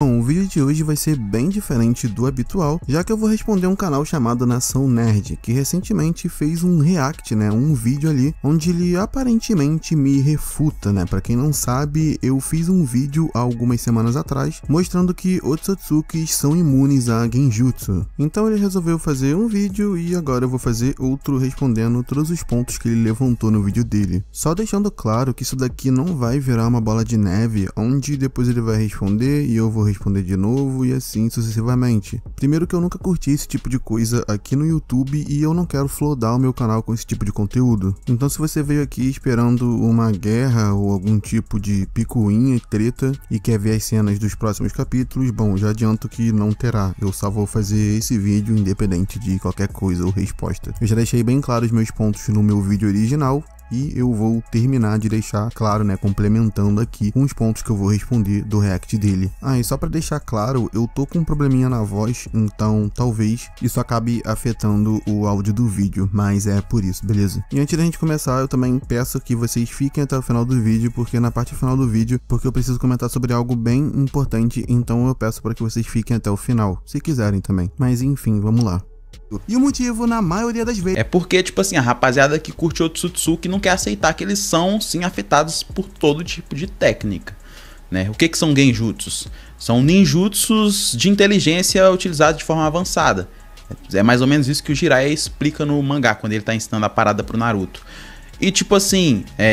Bom, o vídeo de hoje vai ser bem diferente do habitual, já que eu vou responder um canal chamado Nação Nerd, que recentemente fez um react, um vídeo ali, onde ele aparentemente me refuta, Pra quem não sabe, eu fiz um vídeo há algumas semanas atrás, mostrando que Otsutsukis são imunes a Genjutsu. Então ele resolveu fazer um vídeo e agora eu vou fazer outro respondendo todos os pontos que ele levantou no vídeo dele. Só deixando claro que isso daqui não vai virar uma bola de neve, onde depois ele vai responder e eu vou responder de novo e assim sucessivamente. Primeiro que eu nunca curti esse tipo de coisa aqui no YouTube e eu não quero flodar o meu canal com esse tipo de conteúdo. Então se você veio aqui esperando uma guerra ou algum tipo de picuinha e treta e quer ver as cenas dos próximos capítulos, bom, já adianto que não terá. Eu só vou fazer esse vídeo independente de qualquer coisa ou resposta. Eu já deixei bem claro os meus pontos no meu vídeo original, e eu vou terminar de deixar claro, complementando aqui uns pontos que eu vou responder do react dele. E só pra deixar claro, eu tô com um probleminha na voz, então talvez isso acabe afetando o áudio do vídeo, mas é por isso, beleza? E antes da gente começar, eu também peço que vocês fiquem até o final do vídeo, porque na parte final do vídeo, eu preciso comentar sobre algo bem importante, então eu peço para que vocês fiquem até o final, se quiserem também. Mas enfim, vamos lá. E o motivo, na maioria das vezes, é porque, a rapaziada que curte Otsutsuki não quer aceitar que eles são, sim, afetados por todo tipo de técnica, O que são genjutsus? São ninjutsus de inteligência utilizados de forma avançada. É mais ou menos isso que o Jiraiya explica no mangá, quando ele tá ensinando a parada pro Naruto. E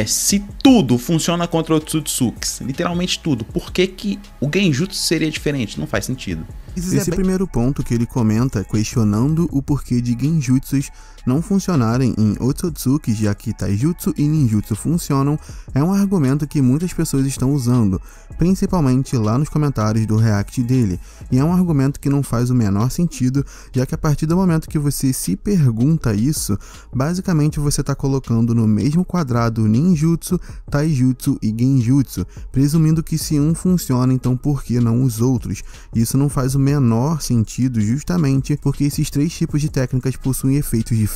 se tudo funciona contra Otsutsukis, literalmente tudo, por que o genjutsu seria diferente? Não faz sentido. Esse primeiro ponto que ele comenta, questionando o porquê de genjutsus não funcionarem em Otsutsukis, já que taijutsu e ninjutsu funcionam, é um argumento que muitas pessoas estão usando, principalmente lá nos comentários do react dele, e é um argumento que não faz o menor sentido, já que a partir do momento que você se pergunta isso, basicamente você está colocando no mesmo quadrado ninjutsu, taijutsu e genjutsu, presumindo que se um funciona, então por que não os outros? Isso não faz o menor sentido, justamente porque esses três tipos de técnicas possuem efeitos diferentes.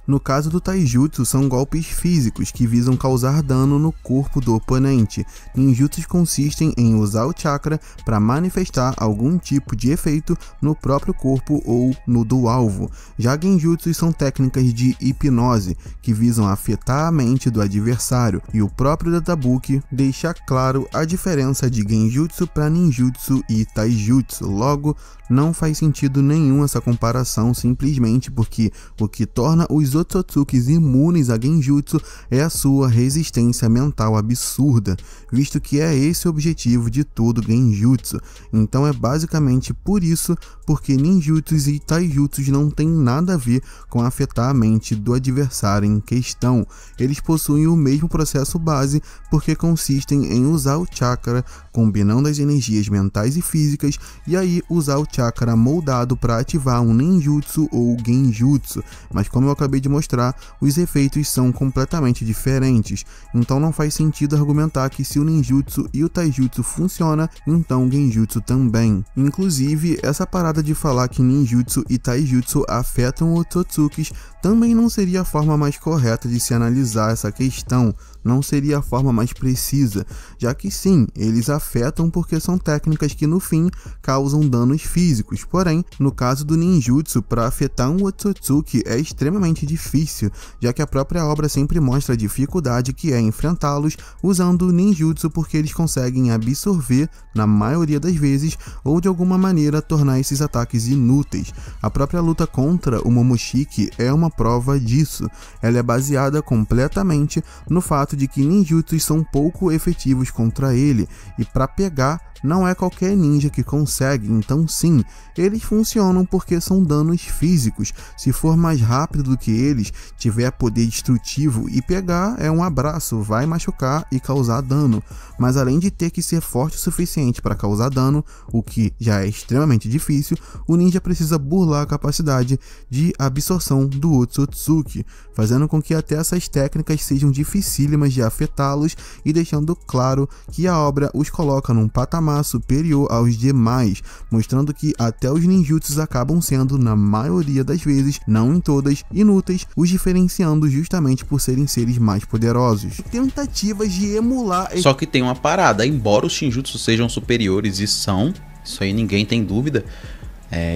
No caso do taijutsu, são golpes físicos que visam causar dano no corpo do oponente. Ninjutsus consistem em usar o chakra para manifestar algum tipo de efeito no próprio corpo ou no do alvo. Já genjutsus são técnicas de hipnose que visam afetar a mente do adversário, e o próprio databook deixa claro a diferença de genjutsu para ninjutsu e taijutsu. Logo, não faz sentido nenhum essa comparação, simplesmente porque o que torna os Otsutsukis imunes a genjutsu é a sua resistência mental absurda, visto que é esse o objetivo de todo genjutsu. Então é basicamente por isso porque ninjutsus e taijutsus não tem nada a ver com afetar a mente do adversário em questão. Eles possuem o mesmo processo base, porque consistem em usar o chakra, combinando as energias mentais e físicas, e aí usar o chakra moldado para ativar um ninjutsu ou genjutsu. Mas como eu acabei de mostrar, os efeitos são completamente diferentes, então não faz sentido argumentar que se o ninjutsu e o taijutsu funciona, então o genjutsu também. Inclusive, essa parada de falar que ninjutsu e taijutsu afetam Otsutsukis também não seria a forma mais correta de se analisar essa questão, não seria a forma mais precisa, já que sim, eles afetam porque são técnicas que no fim causam danos físicos, porém, no caso do ninjutsu, para afetar um Otsutsuki é extremamente difícil, já que a própria obra sempre mostra a dificuldade que é enfrentá-los usando o ninjutsu, porque eles conseguem absorver, na maioria das vezes, ou de alguma maneira tornar esses ataques inúteis. A própria luta contra o Momoshiki é uma prova disso. Ela é baseada completamente no fato de que ninjutsus são pouco efetivos contra ele, e para pegar não é qualquer ninja que consegue, então sim, eles funcionam porque são danos físicos. Se for mais rápido do que eles, tiver poder destrutivo e pegar, é um abraço, vai machucar e causar dano. Mas além de ter que ser forte o suficiente para causar dano, o que já é extremamente difícil, o ninja precisa burlar a capacidade de absorção do Otsutsuki, fazendo com que até essas técnicas sejam dificílimas de afetá-los e deixando claro que a obra os coloca num patamar superior aos demais, mostrando que até os ninjutsus acabam sendo, na maioria das vezes, não em todas, inúteis, os diferenciando justamente por serem seres mais poderosos. Tentativas de emular... Só que tem uma parada, embora os ninjutsus sejam superiores e são, Isso aí ninguém tem dúvida.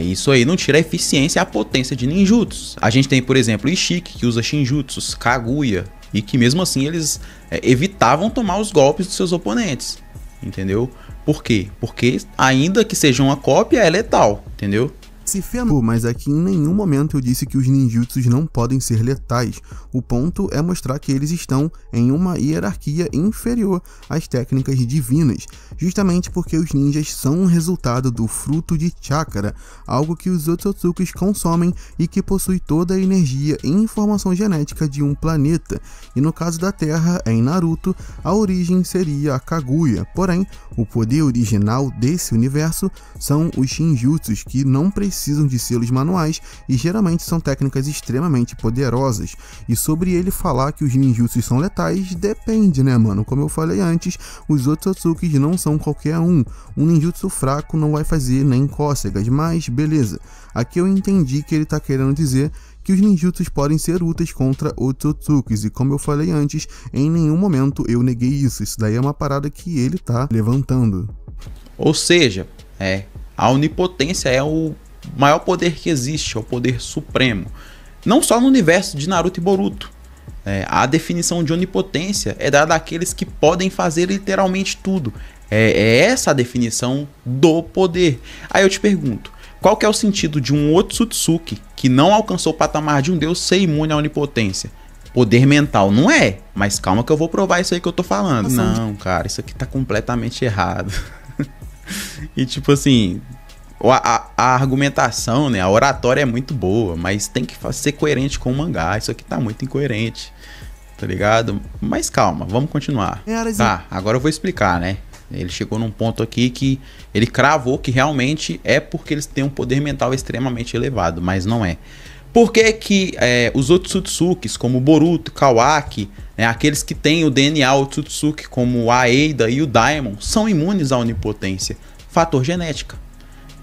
Isso aí não tira a eficiência e a potência de ninjutsus. A gente tem, por exemplo, Ishiki, que usa shinjutsus, Kaguya, e que mesmo assim eles evitavam tomar os golpes dos seus oponentes, entendeu? Por quê? Porque ainda que seja uma cópia, é letal, entendeu? Se ferrou, mas aqui em nenhum momento eu disse que os ninjutsus não podem ser letais. O ponto é mostrar que eles estão em uma hierarquia inferior às técnicas divinas, justamente porque os ninjas são um resultado do fruto de chakra, algo que os Otsutsukis consomem e que possui toda a energia e informação genética de um planeta. E no caso da Terra, em Naruto, a origem seria a Kaguya, porém, o poder original desse universo são os shinjutsus, que não precisam de selos manuais e geralmente são técnicas extremamente poderosas. E sobre ele falar que os ninjutsus são letais, depende, né, mano? Como eu falei antes, os Otsutsukis não são qualquer um. Um ninjutsu fraco não vai fazer nem cócegas, mas beleza. Aqui eu entendi que ele tá querendo dizer que os ninjutsus podem ser úteis contra Otsutsukis, e como eu falei antes, em nenhum momento eu neguei isso. Isso daí é uma parada que ele tá levantando. Ou seja, a onipotência é o maior poder que existe, é o poder supremo. Não só no universo de Naruto e Boruto. A definição de onipotência é dada àqueles que podem fazer literalmente tudo. É essa a definição do poder. Aí eu te pergunto, qual que é o sentido de um Otsutsuki que não alcançou o patamar de um deus ser imune à onipotência? Poder mental, não é? Mas calma que eu vou provar isso aí que eu tô falando. Não, cara, isso aqui tá completamente errado. E tipo assim, a argumentação, né, a oratória é muito boa, mas tem que ser coerente com o mangá. Isso aqui tá muito incoerente, tá ligado? Mas calma, vamos continuar. Tá, agora eu vou explicar, né? Ele chegou num ponto aqui que ele cravou que realmente é porque eles têm um poder mental extremamente elevado, mas não é. Por que que os Otsutsukis, como o Boruto, Kawaki, né, aqueles que têm o DNA Otsutsuki, como o Aida e o Daimon, são imunes à onipotência? Fator genética.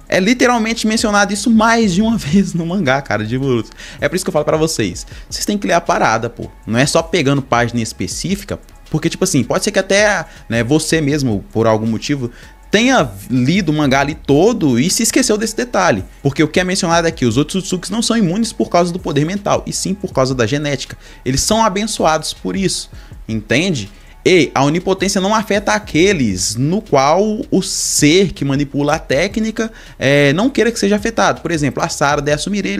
É literalmente mencionado isso mais de uma vez no mangá, cara, de Boruto. É por isso que eu falo pra vocês. Vocês têm que ler a parada, pô. Não é só pegando página específica, porque, tipo assim, pode ser que até, né, você mesmo, por algum motivo, tenha lido o mangá ali todo e se esqueceu desse detalhe. Porque o que é mencionado aqui, os Otsutsukis não são imunes por causa do poder mental, e sim por causa da genética. Eles são abençoados por isso, entende? E a onipotência não afeta aqueles no qual o ser que manipula a técnica não queira que seja afetado. Por exemplo, a Sarada e a Sumire,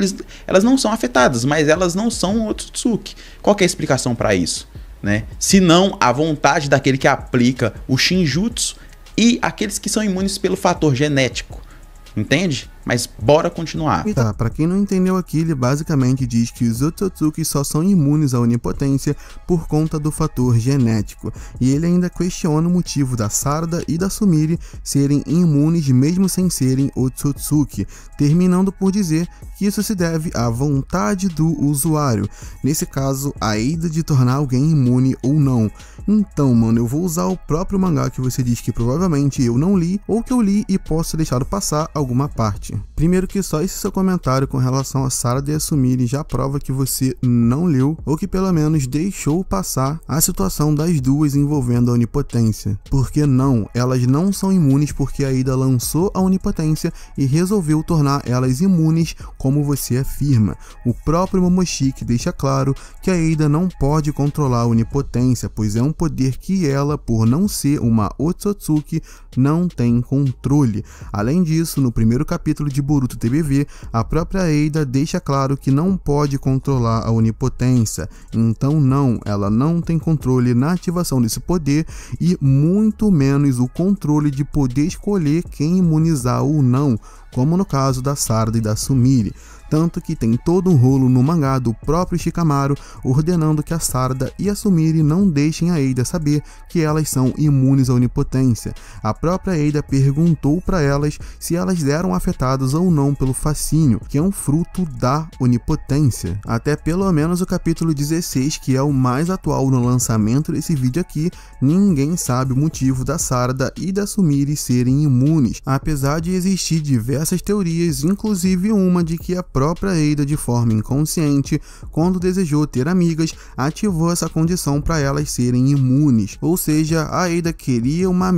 elas não são afetadas, mas elas não são Otsutsuki. Qual que é a explicação para isso? Né? Se não a vontade daquele que aplica o Shinjutsu e aqueles que são imunes pelo fator genético. Entende? Mas bora continuar. Tá, pra quem não entendeu aqui, ele basicamente diz que os Otsutsuki só são imunes à onipotência por conta do fator genético. E ele ainda questiona o motivo da Sarada e da Sumire serem imunes mesmo sem serem Otsutsuki, terminando por dizer que isso se deve à vontade do usuário, nesse caso, a ida de tornar alguém imune ou não. Então, mano, eu vou usar o próprio mangá que você diz que provavelmente eu não li, ou que eu li e posso ter deixado passar alguma parte. Primeiro que só esse seu comentário com relação a Sarada e a Sumire já prova que você não leu, ou que pelo menos deixou passar a situação das duas envolvendo a onipotência. Porque não, elas não são imunes porque a Ida lançou a onipotência e resolveu tornar elas imunes, como você afirma. O próprio Momoshiki deixa claro que a Ida não pode controlar a onipotência, pois é um poder que ela, por não ser uma Otsutsuki, não tem controle. Além disso, no primeiro capítulo de Boruto TBV, a própria Eida deixa claro que não pode controlar a onipotência. Então não, ela não tem controle na ativação desse poder e muito menos o controle de poder escolher quem imunizar ou não, como no caso da Sarada e da Sumire. Tanto que tem todo um rolo no mangá do próprio Shikamaru ordenando que a Sarada e a Sumire não deixem a Eida saber que elas são imunes à onipotência. A própria Eida perguntou para elas se elas eram afetadas ou não pelo fascínio, que é um fruto da onipotência. Até pelo menos o capítulo 16, que é o mais atual no lançamento desse vídeo aqui, ninguém sabe o motivo da Sarada e da Sumire serem imunes, apesar de existir diversos diversas teorias, inclusive uma de que a própria Ada, de forma inconsciente, quando desejou ter amigas, ativou essa condição para elas serem imunes. Ou seja, a Ada queria uma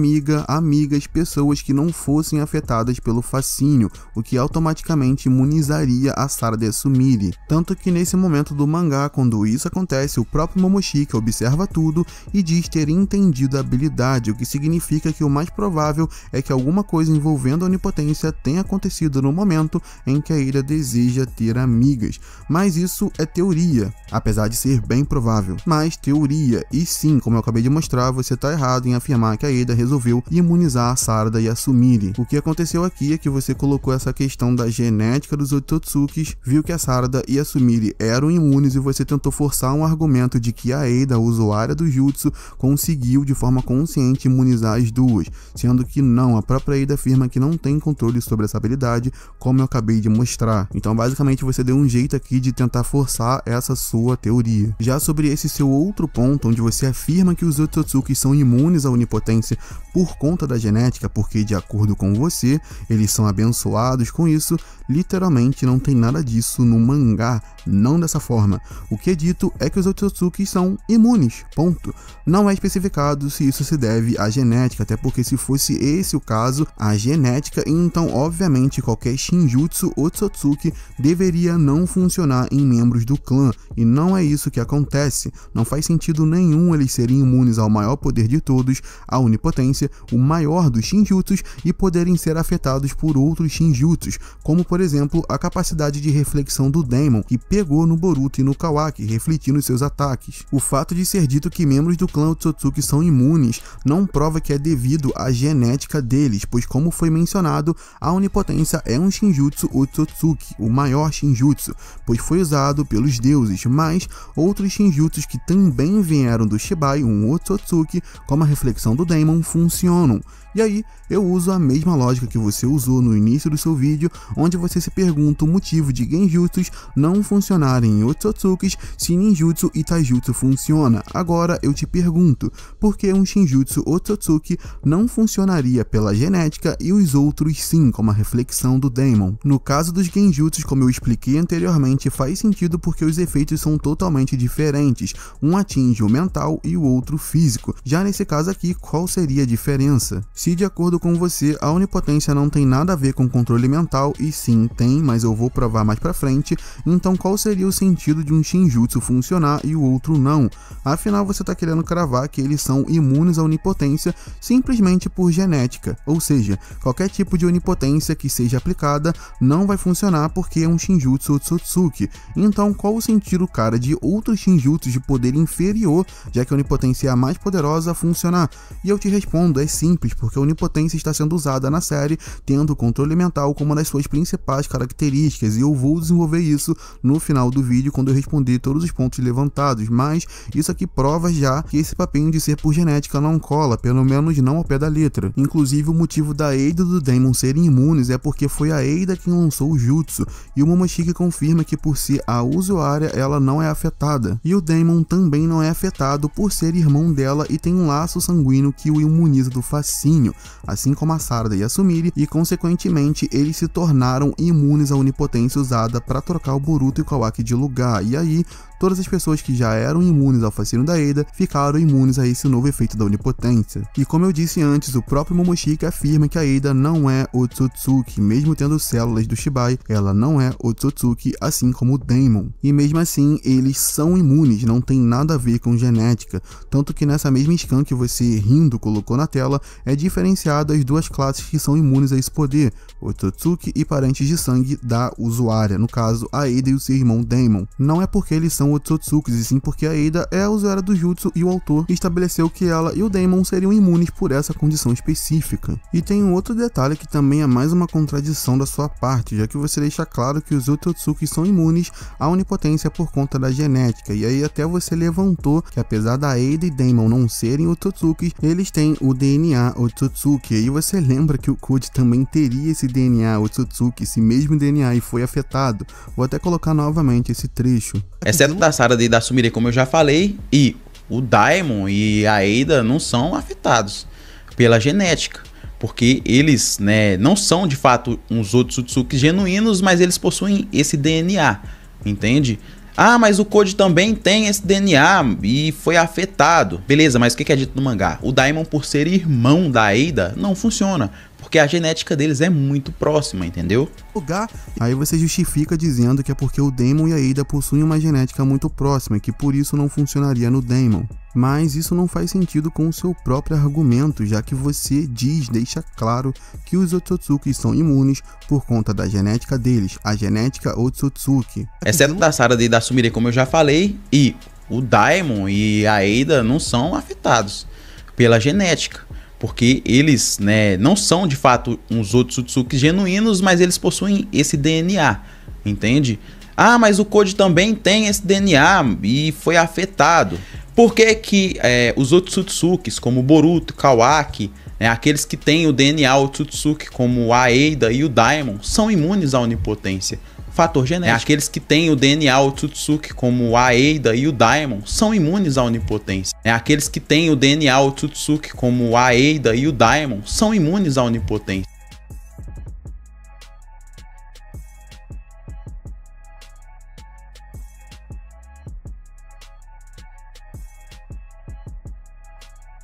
amigas, pessoas que não fossem afetadas pelo fascínio, o que automaticamente imunizaria a Sarada e a Sumire. Tanto que nesse momento do mangá, quando isso acontece, o próprio Momoshika observa tudo e diz ter entendido a habilidade, o que significa que o mais provável é que alguma coisa envolvendo a onipotência tenha acontecido no momento em que a Ada deseja ter amigas. Mas isso é teoria, apesar de ser bem provável. Mas teoria, e sim, como eu acabei de mostrar, você está errado em afirmar que a Ada resolveu imunizar a Sarada e a Sumire. O que aconteceu aqui é que você colocou essa questão da genética dos Otsutsukis, viu que a Sarada e a Sumire eram imunes e você tentou forçar um argumento de que a Ada, a usuária do jutsu, conseguiu de forma consciente imunizar as duas, sendo que não, a própria Ada afirma que não tem controle sobre essa habilidade, como eu acabei de mostrar. Então basicamente você deu um jeito aqui de tentar forçar essa sua teoria. Já sobre esse seu outro ponto, onde você afirma que os Otsutsuki são imunes à onipotência por conta da genética, porque de acordo com você, eles são abençoados com isso, literalmente não tem nada disso no mangá, não dessa forma. O que é dito é que os Otsutsuki são imunes, ponto. Não é especificado se isso se deve à genética, até porque se fosse esse o caso, a genética, então obviamente qualquer Shinjutsu Otsutsuki deveria não funcionar em membros do clã, e não é isso que acontece. Não faz sentido nenhum eles serem imunes ao maior poder de todos, a onipotência, o maior dos Shinjutsus, e poderem ser afetados por outros Shinjutsus, como por exemplo a capacidade de reflexão do Daemon, que pegou no Boruto e no Kawaki, refletindo seus ataques. O fato de ser dito que membros do clã Otsutsuki são imunes não prova que é devido à genética deles, pois como foi mencionado, a onipotência é um Shinjutsu Otsutsuki, o maior Shinjutsu, pois foi usado pelos deuses, mas outros Shinjutsus que também vieram do Shibai, um Otsutsuki, como a reflexão do Daemon, funcionam. E aí, eu uso a mesma lógica que você usou no início do seu vídeo, onde você se pergunta o motivo de Genjutsus não funcionarem em Otsutsukis se Ninjutsu e Taijutsu funciona. Agora eu te pergunto, por que um Shinjutsu Otsutsuki não funcionaria pela genética e os outros sim, como a reflexão do Daemon? No caso dos Genjutsus, como eu expliquei anteriormente, faz sentido porque os efeitos são totalmente diferentes, um atinge o mental e o outro físico. Já nesse caso aqui, qual seria a diferença? Se de acordo com você, a onipotência não tem nada a ver com controle mental, e sim tem, mas eu vou provar mais pra frente, então qual seria o sentido de um Shinjutsu funcionar e o outro não? Afinal, você tá querendo cravar que eles são imunes à onipotência simplesmente por genética, ou seja, qualquer tipo de onipotência que seja aplicada não vai funcionar porque é um Shinjutsu Otsutsuki. Então qual o sentido, cara, de outros Shinjutsus de poder inferior, já que a onipotência é a mais poderosa, a funcionar? E eu te respondo, é simples, porque a onipotência está sendo usada na série, tendo o controle mental como uma das suas principais características, e eu vou desenvolver isso no final do vídeo quando eu responder todos os pontos levantados, mas isso aqui prova já que esse papinho de ser por genética não cola, pelo menos não ao pé da letra. Inclusive o motivo da Ada e do Daemon serem imunes é porque foi a Ada quem lançou o jutsu, e o Momoshiki confirma que por ser a usuária ela não é afetada, e o Daemon também não é afetado por ser irmão dela e tem um laço sanguíneo que o imuniza do fascínio, assim como a Sarada e a Sumire, e consequentemente eles se tornaram imunes à onipotência usada para trocar o Boruto e o Kawaki de lugar, e aí todas as pessoas que já eram imunes ao fascínio da Ada ficaram imunes a esse novo efeito da onipotência. E como eu disse antes, o próprio Momoshiki afirma que a Ada não é Otsutsuki, mesmo tendo células do Shibai, ela não é Otsutsuki, assim como o Daemon. E mesmo assim, eles são imunes, não tem nada a ver com genética, tanto que nessa mesma scan que você rindo colocou na tela, é diferenciado as duas classes que são imunes a esse poder, Otsutsuki e parentes de sangue da usuária, no caso a Ada e o seu irmão Daemon. Não é porque eles são Otsutsukis, e sim porque a Ada é a usuária do jutsu e o autor estabeleceu que ela e o Daemon seriam imunes por essa condição específica. E tem um outro detalhe que também é mais uma contradição da sua parte, já que você deixa claro que os Otsutsuki são imunes à onipotência por conta da genética, e aí até você levantou que apesar da Ada e Daemon não serem Otsutsuki, eles têm o DNA Otsutsuki, e aí você lembra que o Code também teria esse DNA Otsutsuki, esse mesmo DNA, e foi afetado. Vou até colocar novamente esse trecho. Exceto da Sarada e da Sumire, como eu já falei, e o Daemon e a Ada não são afetados pela genética, porque eles, né, não são de fato uns Otsutsuki genuínos, mas eles possuem esse DNA, entende? Ah, mas o Koji também tem esse DNA e foi afetado. Beleza, mas o que é dito no mangá? O Daimon, por ser irmão da Eida, não funciona, porque a genética deles é muito próxima, entendeu? Aí você justifica dizendo que é porque o Daimon e a Eida possuem uma genética muito próxima e que por isso não funcionaria no Daimon. Mas isso não faz sentido com o seu próprio argumento, já que você deixa claro que os Otsutsuki são imunes por conta da genética deles, a genética Otsutsuki. Exceto da Sarada e da Sumire, como eu já falei, e o Daimon e a Eida não são afetados pela genética, porque eles, né, não são de fato uns Otsutsuki genuínos, mas eles possuem esse DNA, entende? Ah, mas o Koji também tem esse DNA e foi afetado. Por que que os Otsutsukis, como o Boruto, Kawaki, né, aqueles que têm o DNA Otsutsuki, como a Eida e o Daimon, são imunes à onipotência? Fator genético. Aqueles que têm o DNA Otsutsuki, como a Eida e o Daimon, são imunes à onipotência. Aqueles que têm o DNA Otsutsuki, como a Eida e o Daimon, são imunes à onipotência.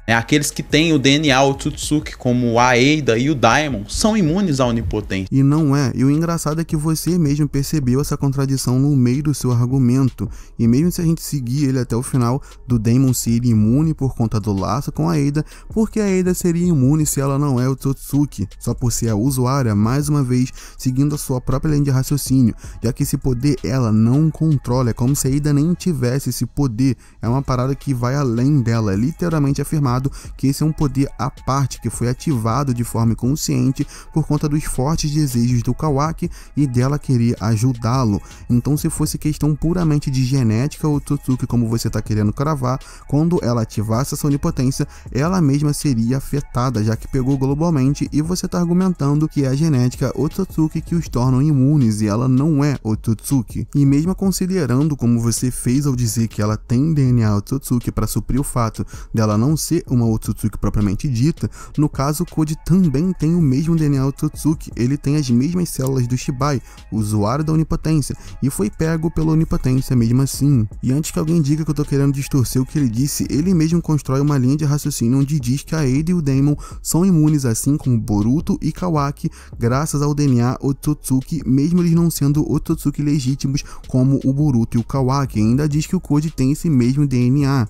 Aqueles que têm o DNA Otsutsuki, como a Eida e o Daimon, são imunes à onipotência. E não é. E o engraçado é que você mesmo percebeu essa contradição no meio do seu argumento. E mesmo se a gente seguir ele até o final, do Daimon ser imune por conta do laço com a Eida, porque a Eida seria imune se ela não é o Otsutsuki, só por ser a usuária, mais uma vez, seguindo a sua própria linha de raciocínio, já que esse poder ela não controla, é como se a Eida nem tivesse esse poder, é uma parada que vai além dela, é literalmente afirmado que esse é um poder à parte que foi ativado de forma inconsciente por conta dos fortes desejos do Kawaki e dela querer ajudá-lo. Então, se fosse questão puramente de genética ou Otsutsuki, como você está querendo cravar, quando ela ativasse essa onipotência, ela mesma seria afetada, já que pegou globalmente, e você está argumentando que é a genética Otsutsuki que os tornam imunes e ela não é Otsutsuki. E mesmo considerando como você fez ao dizer que ela tem DNA Otsutsuki para suprir o fato dela não ser uma Otsutsuki propriamente dita, no caso o Koji também tem o mesmo DNA Otsutsuki, ele tem as mesmas células do Shibai, usuário da onipotência, e foi pego pela onipotência mesmo assim. E antes que alguém diga que eu tô querendo distorcer o que ele disse, ele mesmo constrói uma linha de raciocínio onde diz que a Eida e o Daimon são imunes assim como Boruto e Kawaki, graças ao DNA Otsutsuki, mesmo eles não sendo Otsutsuki legítimos como o Boruto e o Kawaki. Ainda diz que o Koji tem esse mesmo DNA.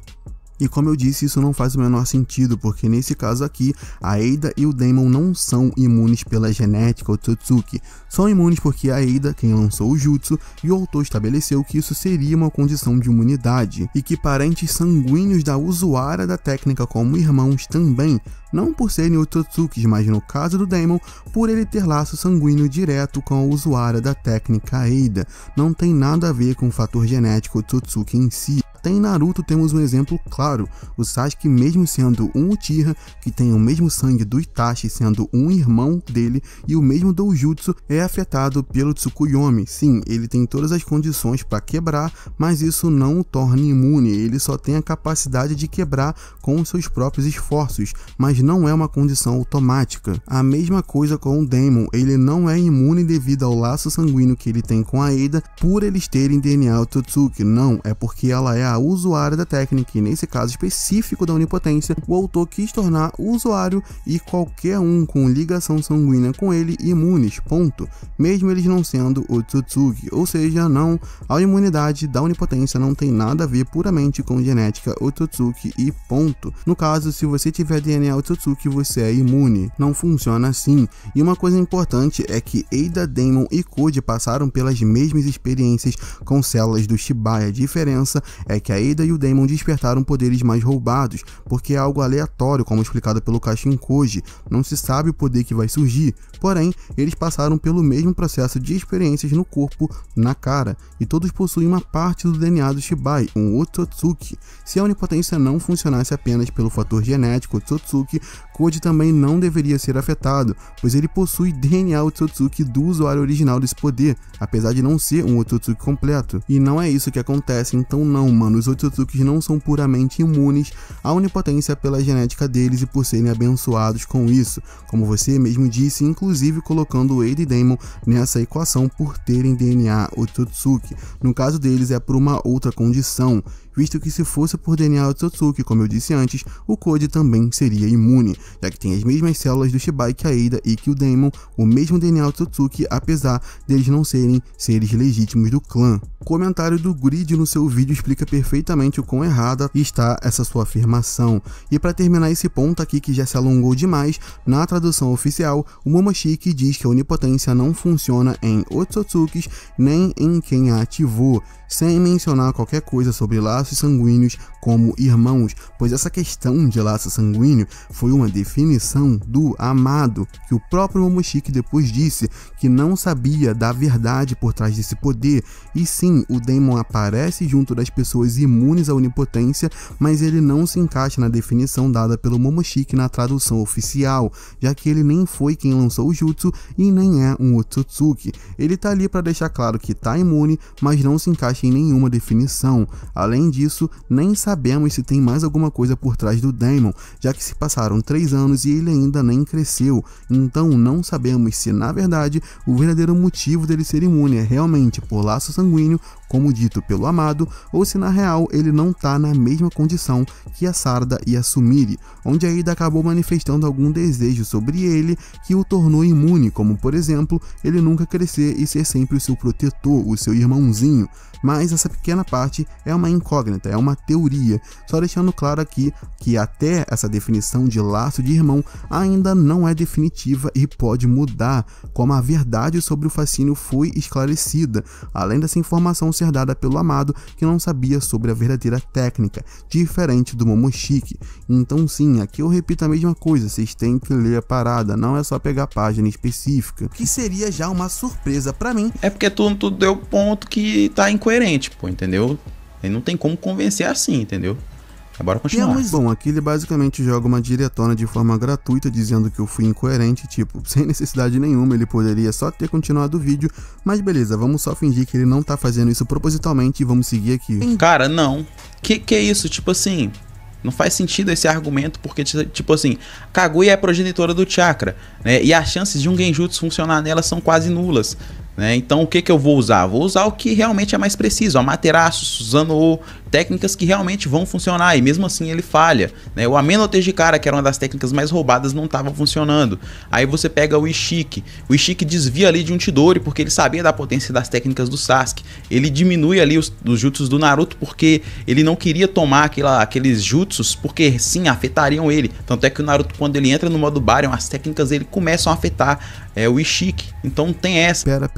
E como eu disse, isso não faz o menor sentido, porque nesse caso aqui, a Eida e o Daimon não são imunes pela genética Otsutsuki, são imunes porque a Eida, quem lançou o jutsu, e o autor estabeleceu que isso seria uma condição de imunidade, e que parentes sanguíneos da usuária da técnica como irmãos também, não por serem Otsutsukis, mas no caso do Daimon, por ele ter laço sanguíneo direto com a usuária da técnica Eida, não tem nada a ver com o fator genético Otsutsuki em si. Até em Naruto temos um exemplo claro, o Sasuke, mesmo sendo um Uchiha, que tem o mesmo sangue do Itachi, sendo um irmão dele, e o mesmo Doujutsu, é afetado pelo Tsukuyomi. Sim, ele tem todas as condições para quebrar, mas isso não o torna imune, ele só tem a capacidade de quebrar com os seus próprios esforços, mas não é uma condição automática. A mesma coisa com o Daimon, ele não é imune devido ao laço sanguíneo que ele tem com a Eida, por eles terem DNA Otsutsuki, não, é porque ela é a usuária da técnica, e nesse caso específico da onipotência, o autor quis tornar o usuário e qualquer um com ligação sanguínea com ele imunes, ponto, mesmo eles não sendo Otsutsuki, ou seja, não, a imunidade da onipotência não tem nada a ver puramente com genética Otsutsuki e ponto. No caso, se você tiver DNA Otsutsuki, você é imune, não funciona assim. E uma coisa importante é que Eida, Daimon e Koji passaram pelas mesmas experiências com células do Shibai. A diferença é que a Eida e o Daimon despertaram poderes mais roubados, porque é algo aleatório, como explicado pelo Kashin Koji, não se sabe o poder que vai surgir, porém, eles passaram pelo mesmo processo de experiências no corpo, na cara, e todos possuem uma parte do DNA do Shibai, um Otsutsuki. Se a onipotência não funcionasse apenas pelo fator genético Otsutsuki, Code também não deveria ser afetado, pois ele possui DNA Otsutsuki do usuário original desse poder, apesar de não ser um Otsutsuki completo. E não é isso que acontece, então não, mano, os Otsutsukis não são puramente imunes à onipotência pela genética deles e por serem abençoados com isso, como você mesmo disse, inclusive colocando o Wade e Daemon nessa equação por terem DNA Otsutsuki. No caso deles é por uma outra condição, visto que se fosse por DNA Otsutsuki, como eu disse antes, o Code também seria imune, já que tem as mesmas células do Shibai que a Ada e que o Daemon, o mesmo DNA Otsutsuki, apesar deles não serem seres legítimos do clã. O comentário do Grid no seu vídeo explica perfeitamente o quão errada está essa sua afirmação. E para terminar esse ponto aqui que já se alongou demais, na tradução oficial, o Momoshiki diz que a onipotência não funciona em Otsutsukis nem em quem a ativou, sem mencionar qualquer coisa sobre laços sanguíneos como irmãos, pois essa questão de laço sanguíneo foi uma definição do Amado, que o próprio Momoshiki depois disse que não sabia da verdade por trás desse poder, e sim, o Daemon aparece junto das pessoas imunes à onipotência, mas ele não se encaixa na definição dada pelo Momoshiki na tradução oficial, já que ele nem foi quem lançou o jutsu e nem é um Otsutsuki. Ele tá ali para deixar claro que tá imune, mas não se encaixa em nenhuma definição. Além disso, nem sabemos se tem mais alguma coisa por trás do Daemon, já que se passaram 3 anos e ele ainda nem cresceu, então não sabemos se na verdade o verdadeiro motivo dele ser imune é realmente por laço sanguíneo, como dito pelo Amado, ou se na real ele não tá na mesma condição que a Sarda e a Sumire, onde a Ada acabou manifestando algum desejo sobre ele que o tornou imune, como por exemplo, ele nunca crescer e ser sempre o seu protetor, o seu irmãozinho. Mas essa pequena parte é uma incógnita, é uma teoria, só deixando claro aqui que até essa definição de laço de irmão ainda não é definitiva e pode mudar, como a verdade sobre o fascínio foi esclarecida, além dessa informação ser dada pelo Amado, que não sabia sobre a verdadeira técnica, diferente do Momoshiki. Então sim, aqui eu repito a mesma coisa, vocês têm que ler a parada, não é só pegar a página específica, que seria já uma surpresa pra mim. É porque tu deu ponto que tá incoerente, pô, entendeu? E não tem como convencer assim, entendeu? Bora continuar. Bom, aqui ele basicamente joga uma diretona de forma gratuita, dizendo que eu fui incoerente, tipo, sem necessidade nenhuma, ele poderia só ter continuado o vídeo, mas beleza, vamos só fingir que ele não tá fazendo isso propositalmente e vamos seguir aqui. Cara, não. Que é isso? Tipo assim, não faz sentido esse argumento, porque, tipo assim, Kaguya é progenitora do chakra, né? E as chances de um genjutsu funcionar nela são quase nulas, né? Então o que eu vou usar? Vou usar o que realmente é mais preciso, Amaterasu, Susanoo, técnicas que realmente vão funcionar, e mesmo assim ele falha, né? O Ameno Tejikara, que era uma das técnicas mais roubadas, não estava funcionando. Aí você pega o Ishiki desvia ali de um Chidori, porque ele sabia da potência das técnicas do Sasuke. Ele diminui ali os jutsus do Naruto, porque ele não queria tomar aqueles jutsus, porque sim, afetariam ele. Tanto é que o Naruto, quando ele entra no modo Baryon, as técnicas dele começam a afetar o Ishiki. Então tem essa. Pera.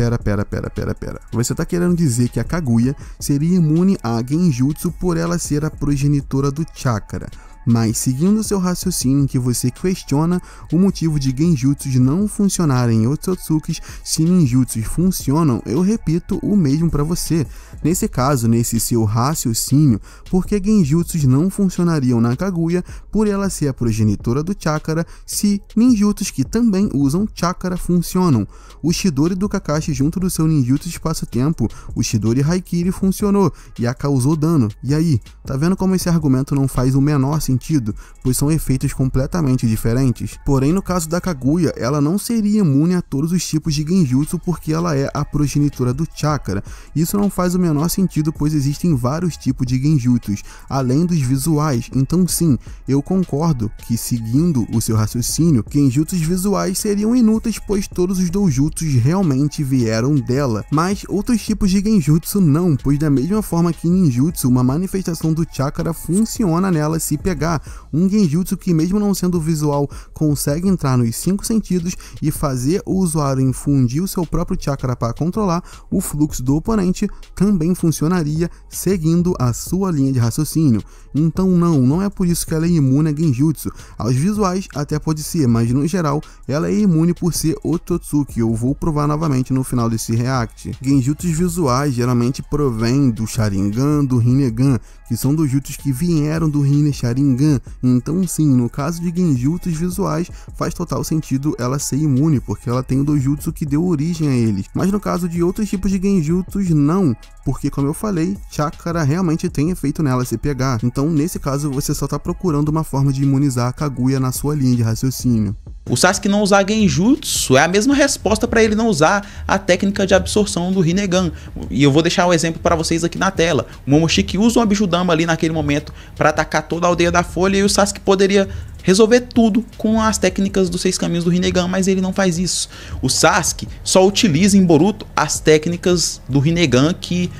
Você tá querendo dizer que a Kaguya seria imune a genjutsu por ela ser a progenitora do chakra. Mas seguindo seu raciocínio em que você questiona o motivo de genjutsus não funcionarem em Otsutsukis se ninjutsus funcionam, eu repito o mesmo para você. Nesse caso, nesse seu raciocínio, por que genjutsus não funcionariam na Kaguya por ela ser a progenitora do chakra se ninjutsus que também usam chakra funcionam? O Chidori do Kakashi junto do seu ninjutsu espaço-tempo, o Chidori Haikiri funcionou e a causou dano. E aí, tá vendo como esse argumento não faz o menor sentido, pois são efeitos completamente diferentes? Porém, no caso da Kaguya, ela não seria imune a todos os tipos de genjutsu porque ela é a progenitora do chakra. Isso não faz o menor sentido, pois existem vários tipos de genjutsus, além dos visuais. Então sim, eu concordo que, seguindo o seu raciocínio, genjutsus visuais seriam inúteis, pois todos os doujutsus realmente vieram dela. Mas outros tipos de genjutsu não, pois da mesma forma que ninjutsu, uma manifestação do chakra funciona nela se pegar um genjutsu que, mesmo não sendo visual, consegue entrar nos 5 sentidos e fazer o usuário infundir o seu próprio chakra para controlar o fluxo do oponente, também funcionaria seguindo a sua linha de raciocínio. Então não é por isso que ela é imune a genjutsu. Aos visuais até pode ser, mas no geral ela é imune por ser Otsutsuki. Eu vou provar novamente no final desse react. Genjutsus visuais geralmente provêm do Sharingan, do Rinnegan, que são dojutsus que vieram do Rinne Sharingan. Sharingan. Então sim, no caso de genjutsus visuais, faz total sentido ela ser imune, porque ela tem o dojutsu que deu origem a eles. Mas no caso de outros tipos de genjutsus, não, porque como eu falei, chakra realmente tem efeito nela se pegar. Então nesse caso você só tá procurando uma forma de imunizar a Kaguya na sua linha de raciocínio. O Sasuke não usar genjutsu é a mesma resposta para ele não usar a técnica de absorção do Rinnegan. E eu vou deixar o exemplo para vocês aqui na tela. O Momoshiki usa um Abijudama ali naquele momento para atacar toda a aldeia da Folha, e o Sasuke poderia resolver tudo com as técnicas dos 6 caminhos do Rinnegan, mas ele não faz isso. O Sasuke só utiliza em Boruto as técnicas do Rinnegan que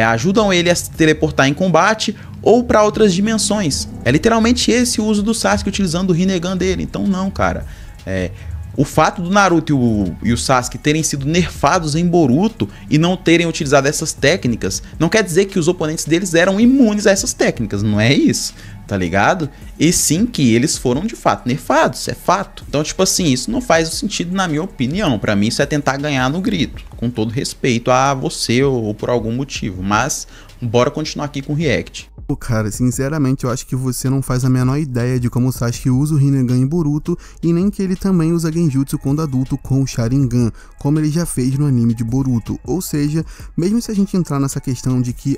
ajudam ele a se teleportar em combate ou para outras dimensões. É literalmente esse o uso do Sasuke utilizando o Rinnegan dele. Então não, cara. O fato do Naruto e o Sasuke terem sido nerfados em Boruto e não terem utilizado essas técnicas, não quer dizer que os oponentes deles eram imunes a essas técnicas, não é isso, tá ligado? E sim que eles foram de fato nerfados, é fato. Então, tipo assim, isso não faz sentido na minha opinião. Pra mim isso é tentar ganhar no grito, com todo respeito a você ou por algum motivo. Mas, bora continuar aqui com o react. Cara, sinceramente eu acho que você não faz a menor ideia de como o Sasuke usa o Rinnegan em Boruto, e nem que ele também usa genjutsu quando adulto com o Sharingan, como ele já fez no anime de Boruto. Ou seja, mesmo se a gente entrar nessa questão de que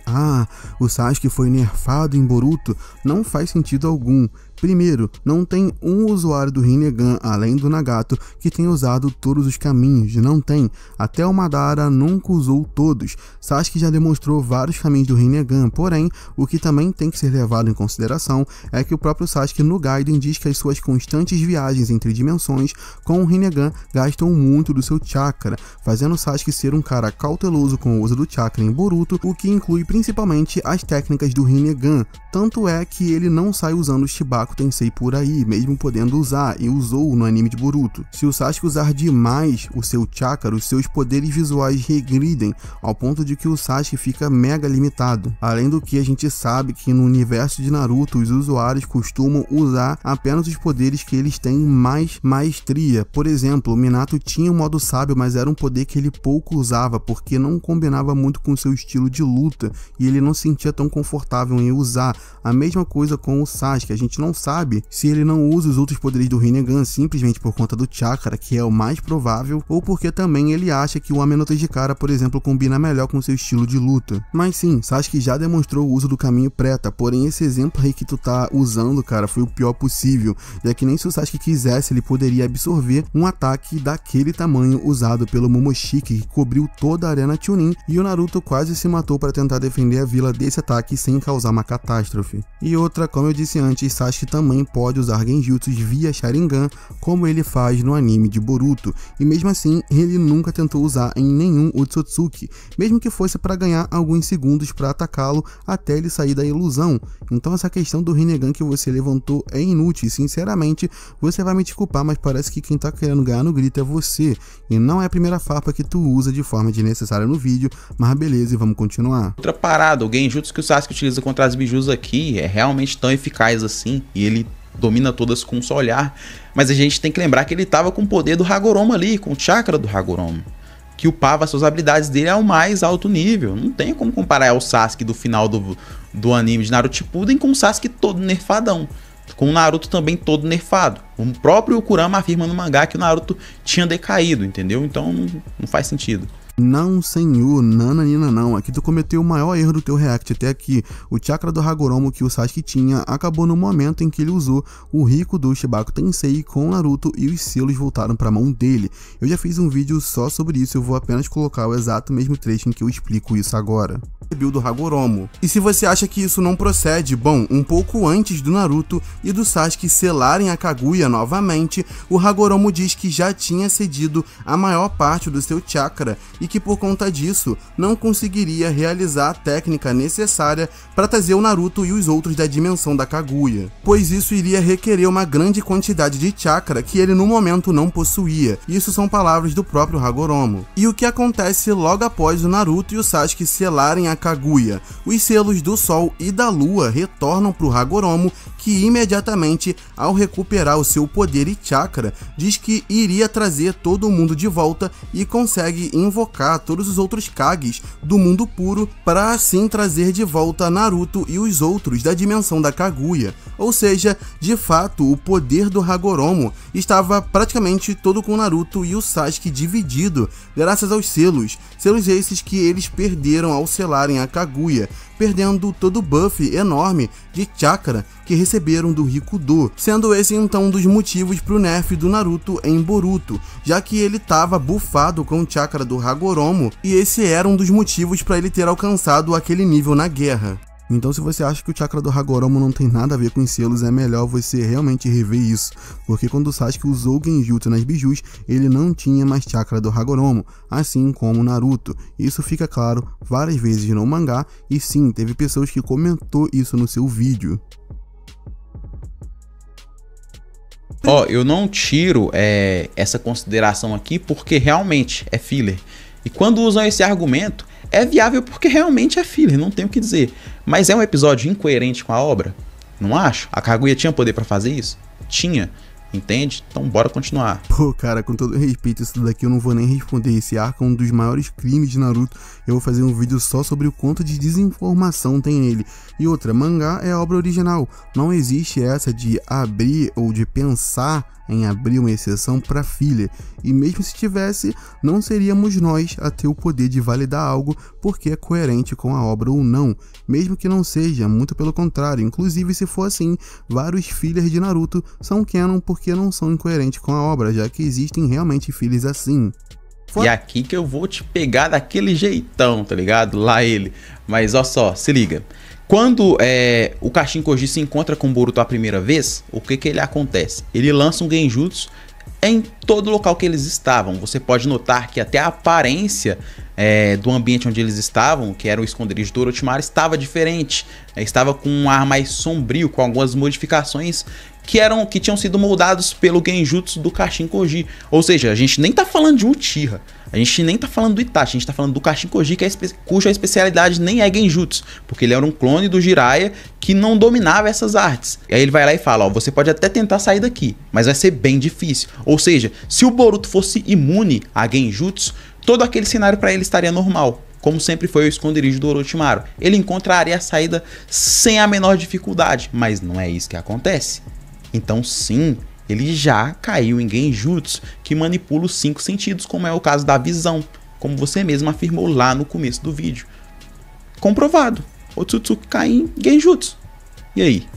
o Sasuke foi nerfado em Boruto, não faz sentido algum. Primeiro, não tem um usuário do Rinnegan, além do Nagato, que tenha usado todos os caminhos, não tem. Até o Madara nunca usou todos. Sasuke já demonstrou vários caminhos do Rinnegan, porém, o que também tem que ser levado em consideração é que o próprio Sasuke no Gaiden diz que as suas constantes viagens entre dimensões com o Rinnegan gastam muito do seu chakra, fazendo Sasuke ser um cara cauteloso com o uso do chakra em Boruto, o que inclui principalmente as técnicas do Rinnegan. Tanto é que ele não sai usando o Shibaku Tensei por aí, mesmo podendo usar, e usou no anime de Boruto. Se o Sasuke usar demais o seu chakra, os seus poderes visuais regridem, ao ponto de que o Sasuke fica mega limitado. Além do que a gente sabe que no universo de Naruto, os usuários costumam usar apenas os poderes que eles têm mais maestria. Por exemplo, o Minato tinha o modo sábio, mas era um poder que ele pouco usava, porque não combinava muito com o seu estilo de luta, e ele não se sentia tão confortável em usar. A mesma coisa com o Sasuke, a gente não sabe se ele não usa os outros poderes do Rinnegan simplesmente por conta do chakra, que é o mais provável, ou porque também ele acha que o Amenotejikara, por exemplo, combina melhor com seu estilo de luta. Mas sim, Sasuke já demonstrou o uso do caminho preta, porém esse exemplo aí que tu tá usando, cara, foi o pior possível, já que nem se o Sasuke quisesse, ele poderia absorver um ataque daquele tamanho usado pelo Momoshiki, que cobriu toda a arena Chunin, e o Naruto quase se matou para tentar defender a vila desse ataque sem causar uma catástrofe. E outra, como eu disse antes, Sasuke também pode usar genjutsus via Sharingan, como ele faz no anime de Boruto, e mesmo assim ele nunca tentou usar em nenhum Otsutsuki, mesmo que fosse para ganhar alguns segundos para atacá-lo até ele sair da ilusão. Então essa questão do Rinnegan que você levantou é inútil, e sinceramente você vai me desculpar, mas parece que quem tá querendo ganhar no grito é você, e não é a primeira farpa que tu usa de forma desnecessária no vídeo, mas beleza, e vamos continuar. Outra parada, o genjutsu que o Sasuke utiliza contra as bijus aqui é realmente tão eficaz assim, e ele domina todas com um só olhar, mas a gente tem que lembrar que ele tava com o poder do Hagoromo ali, com o chakra do Hagoromo, que upava suas habilidades dele ao mais alto nível. Não tem como comparar o Sasuke do final do anime de Naruto Shippuden com o Sasuke todo nerfadão, com o Naruto também todo nerfado. O próprio Kurama afirma no mangá que o Naruto tinha decaído, entendeu? Então não faz sentido. Não, senhor, nananina não, aqui tu cometeu o maior erro do teu react até aqui. O chakra do Hagoromo que o Sasuke tinha acabou no momento em que ele usou o Rico do Shibaku Tensei com o Naruto e os selos voltaram para a mão dele. Eu já fiz um vídeo só sobre isso, eu vou apenas colocar o exato mesmo trecho em que eu explico isso agora. Do Hagoromo. E se você acha que isso não procede, bom, um pouco antes do Naruto e do Sasuke selarem a Kaguya novamente, o Hagoromo diz que já tinha cedido a maior parte do seu chakra e que por conta disso não conseguiria realizar a técnica necessária para trazer o Naruto e os outros da dimensão da Kaguya, pois isso iria requerer uma grande quantidade de chakra que ele no momento não possuía. Isso são palavras do próprio Hagoromo. E o que acontece logo após o Naruto e o Sasuke selarem a Kaguya? Os selos do Sol e da Lua retornam para o Hagoromo, que imediatamente, ao recuperar o seu poder e chakra, diz que iria trazer todo mundo de volta e consegue invocar invocar todos os outros Kages do mundo puro para assim trazer de volta Naruto e os outros da dimensão da Kaguya. Ou seja, de fato, o poder do Hagoromo estava praticamente todo com Naruto e o Sasuke dividido, graças aos selos esses que eles perderam ao selarem a Kaguya, perdendo todo o buff enorme de chakra que receberam do Rikudo, sendo esse então um dos motivos para o nerf do Naruto em Boruto, já que ele estava buffado com o chakra do Hagoromo e esse era um dos motivos para ele ter alcançado aquele nível na guerra. Então se você acha que o chakra do Hagoromo não tem nada a ver com os selos, é melhor você realmente rever isso, porque quando o Sasuke usou o Genjutsu nas bijus, ele não tinha mais chakra do Hagoromo, assim como o Naruto. Isso fica claro várias vezes no mangá, e sim, teve pessoas que comentou isso no seu vídeo. Eu não tiro essa consideração aqui porque realmente é filler. E quando usam esse argumento, é viável porque realmente é filler, não tenho o que dizer. Mas é um episódio incoerente com a obra? Não acho. A Kaguya tinha poder pra fazer isso? Tinha. Entende? Então bora continuar. Pô, cara, com todo respeito, isso daqui eu não vou nem responder. Esse arco é um dos maiores crimes de Naruto. Eu vou fazer um vídeo só sobre o quanto de desinformação tem nele. E outra, mangá é a obra original. Não existe essa de abrir ou de pensar em abrir uma exceção para filler, e mesmo se tivesse, não seríamos nós a ter o poder de validar algo porque é coerente com a obra ou não, mesmo que não seja, muito pelo contrário. Inclusive, se for assim, vários fillers de Naruto são canon porque não são incoerentes com a obra, já que existem realmente fillers assim. E aqui que eu vou te pegar daquele jeitão, tá ligado? Lá ele. Mas ó só, se liga. Quando o Kashin Koji se encontra com o Boruto a primeira vez, o que ele acontece? Ele lança um Genjutsu em todo local que eles estavam. Você pode notar que até a aparência do ambiente onde eles estavam, que era o esconderijo do Orochimaru, estava diferente. Estava com um ar mais sombrio, com algumas modificações que tinham sido moldados pelo Genjutsu do Kashin Koji. Ou seja, a gente nem tá falando de Uchiha, a gente nem tá falando do Itachi, a gente tá falando do Kashin Koji, cuja especialidade nem é Genjutsu, porque ele era um clone do Jiraiya que não dominava essas artes. E aí ele vai lá e fala, ó, você pode até tentar sair daqui, mas vai ser bem difícil. Ou seja, se o Boruto fosse imune a Genjutsu, todo aquele cenário para ele estaria normal, como sempre foi o esconderijo do Orochimaru. Ele encontraria a saída sem a menor dificuldade, mas não é isso que acontece. Então sim, ele já caiu em Genjutsu que manipula os 5 sentidos, como é o caso da visão, como você mesmo afirmou lá no começo do vídeo. Comprovado, Otsutsuki cai em Genjutsu. E aí?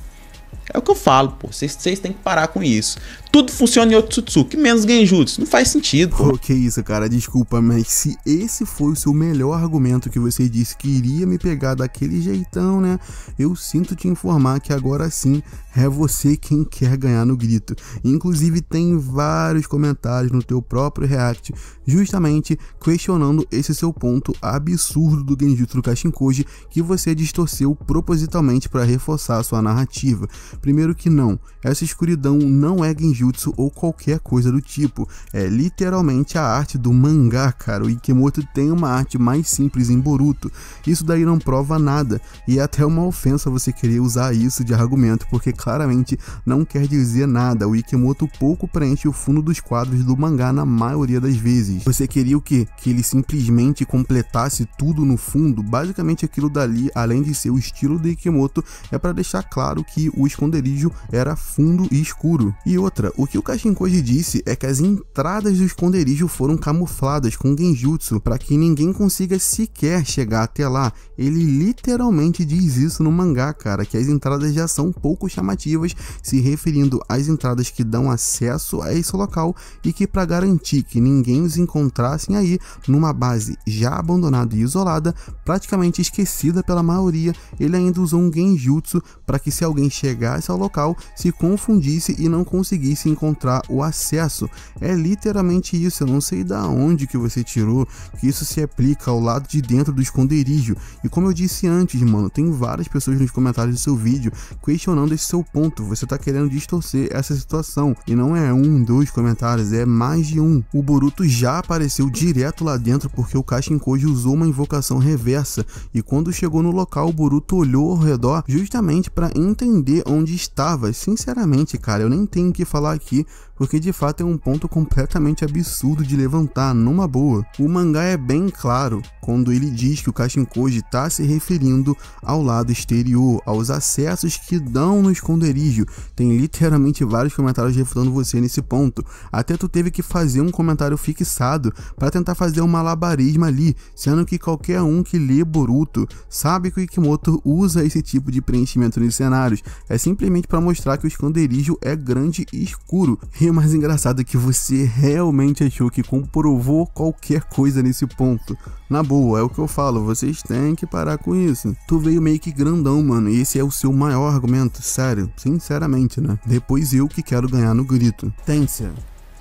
É o que eu falo, pô, vocês têm que parar com isso. Tudo funciona em Otsutsuki, menos Genjutsu. Não faz sentido, pô. Pô, que isso, cara, desculpa, mas se esse foi o seu melhor argumento que você disse que iria me pegar daquele jeitão, né? Eu sinto te informar que agora sim é você quem quer ganhar no grito. Inclusive tem vários comentários no teu próprio react justamente questionando esse seu ponto absurdo do Genjutsu do Kashin Koji que você distorceu propositalmente para reforçar a sua narrativa. Primeiro que não, essa escuridão não é Genjutsu ou qualquer coisa do tipo, é literalmente a arte do mangá, cara. O Ikemoto tem uma arte mais simples em Boruto, isso daí não prova nada, e é até uma ofensa você querer usar isso de argumento, porque claramente não quer dizer nada. O Ikemoto pouco preenche o fundo dos quadros do mangá na maioria das vezes. Você queria o quê? Que ele simplesmente completasse tudo no fundo? Basicamente aquilo dali, além de ser o estilo do Ikemoto, é para deixar claro que o esconderijo era fundo e escuro. E outra, o que o Kashin Koji disse é que as entradas do esconderijo foram camufladas com Genjutsu para que ninguém consiga sequer chegar até lá. Ele literalmente diz isso no mangá, cara, que as entradas já são pouco chamativas, se referindo às entradas que dão acesso a esse local e que para garantir que ninguém os encontrassem aí, numa base já abandonada e isolada, praticamente esquecida pela maioria, ele ainda usou um Genjutsu para que se alguém chegasse ao local, se confundisse e não conseguisse encontrar o acesso. É literalmente isso, eu não sei da onde que você tirou que isso se aplica ao lado de dentro do esconderijo. E como eu disse antes, mano, tem várias pessoas nos comentários do seu vídeo questionando esse seu ponto. Você tá querendo distorcer essa situação, e não é 1, 2 comentários, é mais de um. O Boruto já apareceu direto lá dentro porque o Kashin Koji usou uma invocação reversa, e quando chegou no local o Boruto olhou ao redor justamente para entender onde estava. Sinceramente, cara, eu nem tenho o que falar aqui, porque de fato é um ponto completamente absurdo de levantar numa boa. O mangá é bem claro quando ele diz que o Kashinkoji está se referindo ao lado exterior, aos acessos que dão no esconderijo. Tem literalmente vários comentários refutando você nesse ponto. Até tu teve que fazer um comentário fixado para tentar fazer um malabarismo ali, sendo que qualquer um que lê Boruto sabe que o Kishimoto usa esse tipo de preenchimento nos cenários. É simplesmente para mostrar que o esconderijo é grande e escuro. E o mais engraçado é que você realmente achou que comprovou qualquer coisa nesse ponto. Na boa, é o que eu falo, vocês têm que parar com isso. Tu veio meio que grandão, mano, e esse é o seu maior argumento, sério, sinceramente, né? Depois eu que quero ganhar no grito. Tência.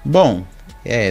Bom,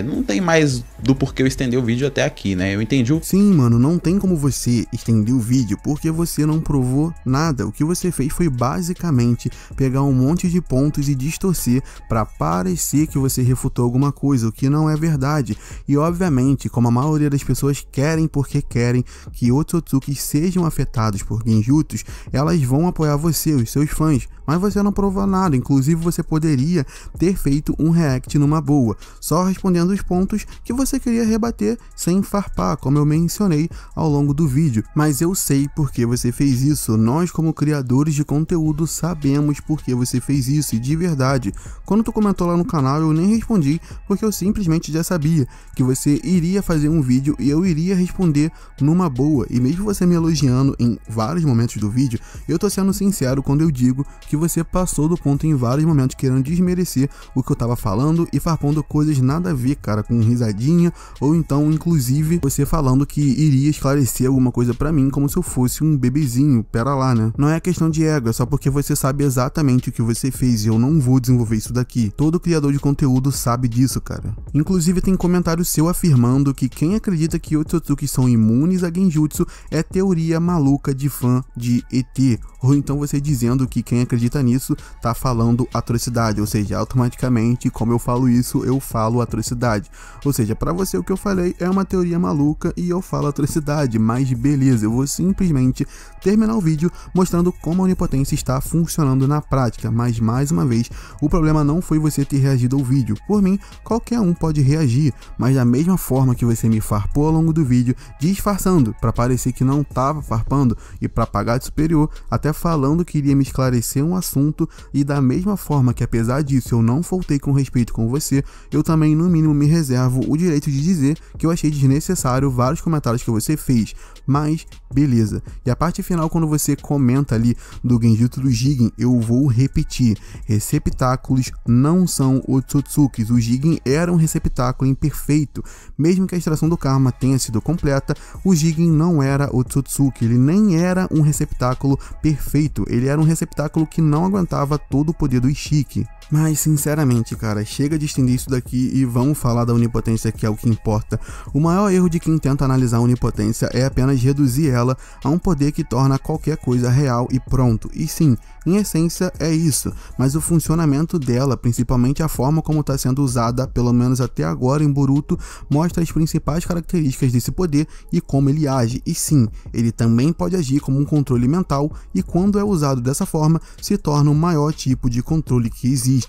não tem mais do porquê eu estender o vídeo até aqui, né? Eu entendi o... Sim, mano, não tem como você estender o vídeo porque você não provou nada. O que você fez foi basicamente pegar um monte de pontos e distorcer para parecer que você refutou alguma coisa, o que não é verdade. E obviamente, como a maioria das pessoas querem porque querem que Otsutsukis sejam afetados por genjutsus, elas vão apoiar você, os seus fãs. Mas você não provou nada, inclusive você poderia ter feito um react numa boa, só respondendo os pontos que você queria rebater sem farpar, como eu mencionei ao longo do vídeo. Mas eu sei porque você fez isso, nós como criadores de conteúdo sabemos porque você fez isso, e de verdade, quando tu comentou lá no canal eu nem respondi, porque eu simplesmente já sabia que você iria fazer um vídeo e eu iria responder numa boa, e mesmo você me elogiando em vários momentos do vídeo, eu tô sendo sincero quando eu digo que você passou do ponto em vários momentos querendo desmerecer o que eu tava falando e farpando coisas nada a ver, cara, com risadinha, ou então inclusive você falando que iria esclarecer alguma coisa pra mim como se eu fosse um bebezinho. Pera lá, né? Não é questão de ego, é só porque você sabe exatamente o que você fez e eu não vou desenvolver isso daqui. Todo criador de conteúdo sabe disso, cara. Inclusive tem comentário seu afirmando que quem acredita que Otsutsukis são imunes a genjutsu é teoria maluca de fã de ET, ou então você dizendo que quem acredita nisso tá falando atrocidade, ou seja, automaticamente, como eu falo isso, eu falo atrocidade. Ou seja, pra você o que eu falei é uma teoria maluca e eu falo atrocidade, mas beleza, eu vou simplesmente terminar o vídeo mostrando como a onipotência está funcionando na prática, mas mais uma vez, o problema não foi você ter reagido ao vídeo. Por mim, qualquer um pode reagir, mas da mesma forma que você me farpou ao longo do vídeo, disfarçando pra parecer que não tava farpando e pra pagar de superior, até falando que iria me esclarecer um assunto, e da mesma forma que apesar disso eu não faltei com respeito com você, eu também no mínimo me reservo o direito de dizer que eu achei desnecessário vários comentários que você fez, mas beleza. E a parte final, quando você comenta ali do genjutsu do Jigen, eu vou repetir, receptáculos não são Otsutsukis, o Jigen era um receptáculo imperfeito, mesmo que a extração do karma tenha sido completa, o Jigen não era Otsutsuki, ele nem era um receptáculo perfeito, ele era um receptáculo que não aguentava todo o poder do Ishiki. Mas sinceramente, cara, chega de estender isso daqui e vamos falar da onipotência, que é o que importa. O maior erro de quem tenta analisar a onipotência é apenas reduzir ela a um poder que torna qualquer coisa real e pronto. E sim, em essência é isso, mas o funcionamento dela, principalmente a forma como está sendo usada, pelo menos até agora em Boruto, mostra as principais características desse poder e como ele age. E sim, ele também pode agir como um controle mental, e quando é usado dessa forma, se torna o maior tipo de controle que existe.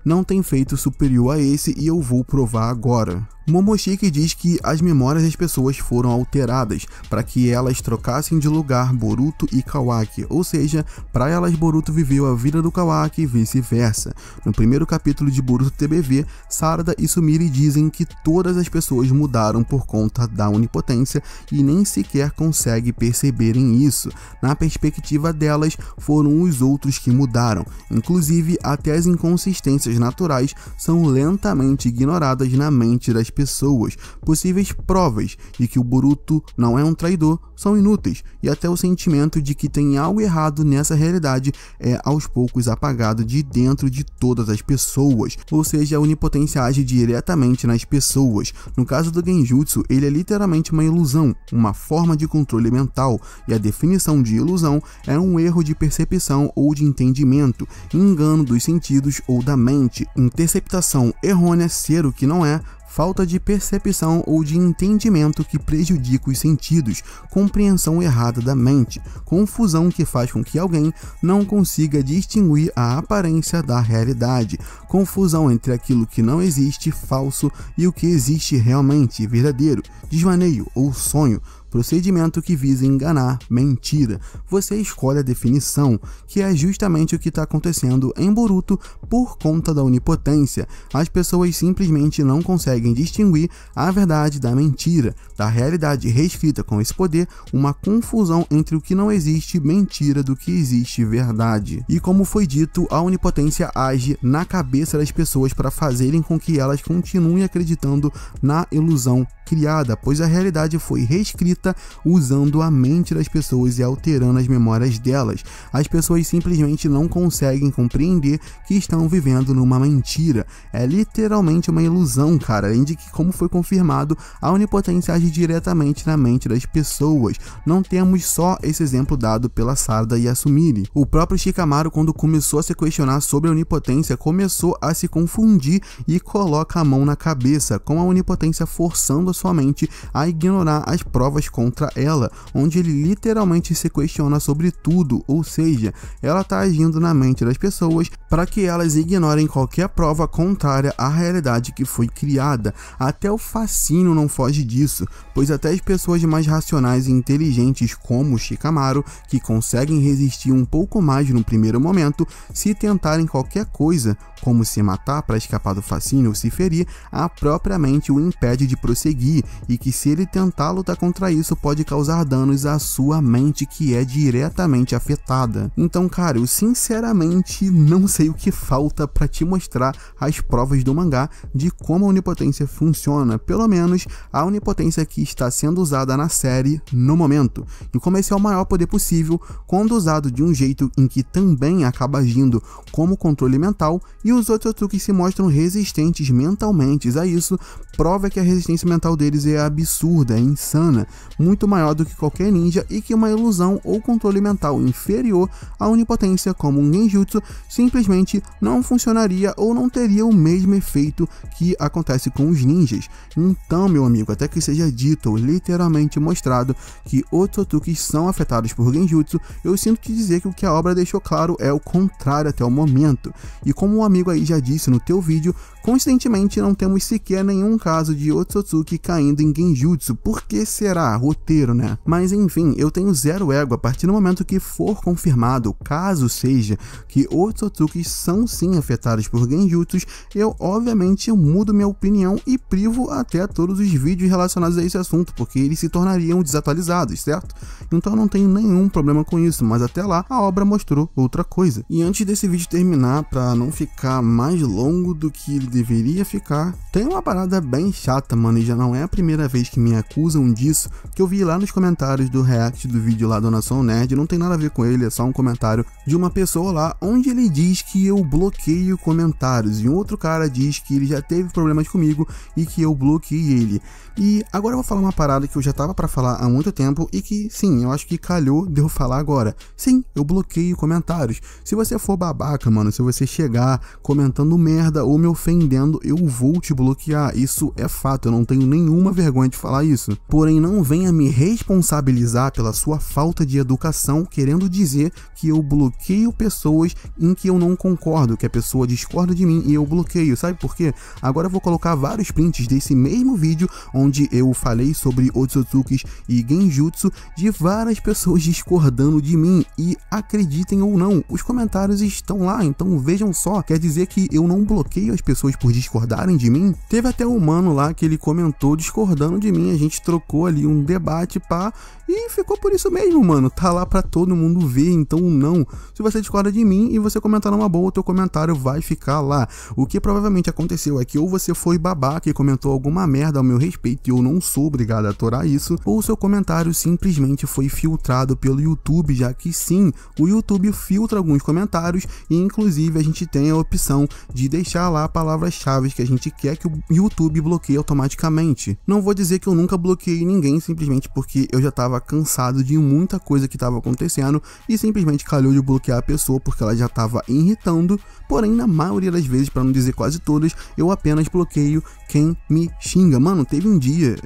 Não tem feito superior a esse e eu vou provar agora. Momoshiki diz que as memórias das pessoas foram alteradas para que elas trocassem de lugar Boruto e Kawaki, ou seja, para elas Boruto viveu a vida do Kawaki e vice-versa. No primeiro capítulo de Boruto TBV, Sarada e Sumire dizem que todas as pessoas mudaram por conta da onipotência e nem sequer conseguem perceberem isso. Na perspectiva delas, foram os outros que mudaram. Inclusive, até as inconsistências naturais são lentamente ignoradas na mente das pessoas. Possíveis provas de que o Boruto não é um traidor são inúteis, e até o sentimento de que tem algo errado nessa realidade é aos poucos apagado de dentro de todas as pessoas, ou seja, a onipotência age diretamente nas pessoas. No caso do genjutsu, ele é literalmente uma ilusão, uma forma de controle mental, e a definição de ilusão é um erro de percepção ou de entendimento, engano dos sentidos ou da mente, interceptação errônea, ser o que não é, falta de percepção ou de entendimento que prejudica os sentidos, compreensão errada da mente, confusão que faz com que alguém não consiga distinguir a aparência da realidade, confusão entre aquilo que não existe, falso, e o que existe realmente, verdadeiro, desvaneio ou sonho, procedimento que visa enganar, mentira. Você escolhe a definição, que é justamente o que está acontecendo em Boruto por conta da onipotência. As pessoas simplesmente não conseguem distinguir a verdade da mentira, da realidade reescrita com esse poder, uma confusão entre o que não existe, mentira, do que existe, verdade. E como foi dito, a onipotência age na cabeça das pessoas para fazerem com que elas continuem acreditando na ilusão criada, pois a realidade foi reescrita usando a mente das pessoas e alterando as memórias delas. As pessoas simplesmente não conseguem compreender que estão vivendo numa mentira. É literalmente uma ilusão, cara, além de que, como foi confirmado, a onipotência age diretamente na mente das pessoas. Não temos só esse exemplo dado pela Sarada Yasumiri. O próprio Shikamaru, quando começou a se questionar sobre a onipotência, começou a se confundir e coloca a mão na cabeça, com a onipotência forçando a sua mente a ignorar as provas contra ela, onde ele literalmente se questiona sobre tudo, ou seja, ela está agindo na mente das pessoas para que elas ignorem qualquer prova contrária à realidade que foi criada. Até o fascínio não foge disso, pois até as pessoas mais racionais e inteligentes como Shikamaru, que conseguem resistir um pouco mais no primeiro momento, se tentarem qualquer coisa, como se matar para escapar do fascínio ou se ferir, a própria mente o impede de prosseguir, e que se ele tentar lutar contra isso pode causar danos à sua mente, que é diretamente afetada. Então, cara, eu sinceramente não sei o que falta para te mostrar as provas do mangá de como a onipotência funciona, pelo menos a onipotência que está sendo usada na série no momento. E como esse é o maior poder possível, quando usado de um jeito em que também acaba agindo como controle mental, e os Otsutsuki se mostram resistentes mentalmente a isso, prova que a resistência mental deles é absurda, é insana, muito maior do que qualquer ninja, e que uma ilusão ou controle mental inferior à onipotência, como um genjutsu, simplesmente não funcionaria ou não teria o mesmo efeito que acontece com os ninjas. Então, meu amigo, até que seja dito ou literalmente mostrado que Otsutsuki são afetados por genjutsu, eu sinto te dizer que o que a obra deixou claro é o contrário até o momento. E como o amigo aí já disse no teu vídeo, coincidentemente não temos sequer nenhum caso de Otsutsuki caindo em genjutsu. Por que será? Roteiro, né? Mas enfim, eu tenho zero ego a partir do momento que for confirmado, caso seja, que Otsutsuki são sim afetados por genjutsus, eu obviamente mudo minha opinião e privo até todos os vídeos relacionados a esse assunto, porque eles se tornariam desatualizados, certo? Então eu não tenho nenhum problema com isso, mas até lá a obra mostrou outra coisa. E antes desse vídeo terminar, para não ficar mais longo do que ele deveria ficar, tem uma parada bem chata, mano, e já não é a primeira vez que me acusam disso, que eu vi lá nos comentários do react do vídeo lá do Nação Nerd. Não tem nada a ver com ele, é só um comentário de uma pessoa lá, onde ele diz que eu bloqueio comentários, e um outro cara diz que ele já teve problemas comigo e que eu bloqueei ele. E agora eu vou falar uma parada que eu já tava pra falar há muito tempo e que, sim, eu acho que calhou de eu falar agora. Sim, eu bloqueio comentários. Se você for babaca, mano, se você chegar comentando merda ou me ofendendo, eu vou te bloquear. Isso é fato, eu não tenho nenhuma vergonha de falar isso. Porém, não venha me responsabilizar pela sua falta de educação, querendo dizer que eu bloqueio pessoas em que eu não concordo, que a pessoa discorda de mim e eu bloqueio. Sabe por quê? Agora eu vou colocar vários prints desse mesmo vídeo onde eu falei sobre Otsutsukis e genjutsu, de várias pessoas discordando de mim, e acreditem ou não, os comentários estão lá, então vejam só, quer dizer que eu não bloqueio as pessoas por discordarem de mim? Teve até um mano lá que ele comentou discordando de mim, a gente trocou ali um debate, pá, e ficou por isso mesmo, mano, tá lá pra todo mundo ver. Então não, se você discorda de mim e você comentar numa boa, o teu comentário vai ficar lá. O que provavelmente aconteceu é que ou você foi babaca e comentou alguma merda ao meu respeito e eu não sou obrigado a atorar isso, ou o seu comentário simplesmente foi filtrado pelo YouTube, já que sim, o YouTube filtra alguns comentários e inclusive a gente tem a opção de deixar lá palavras-chave que a gente quer que o YouTube bloqueie automaticamente. limite. Não vou dizer que eu nunca bloqueei ninguém, simplesmente porque eu já tava cansado de muita coisa que tava acontecendo e simplesmente calhou de bloquear a pessoa porque ela já tava irritando. Porém, na maioria das vezes, para não dizer quase todas, eu apenas bloqueio quem me xinga. Mano, teve um dia,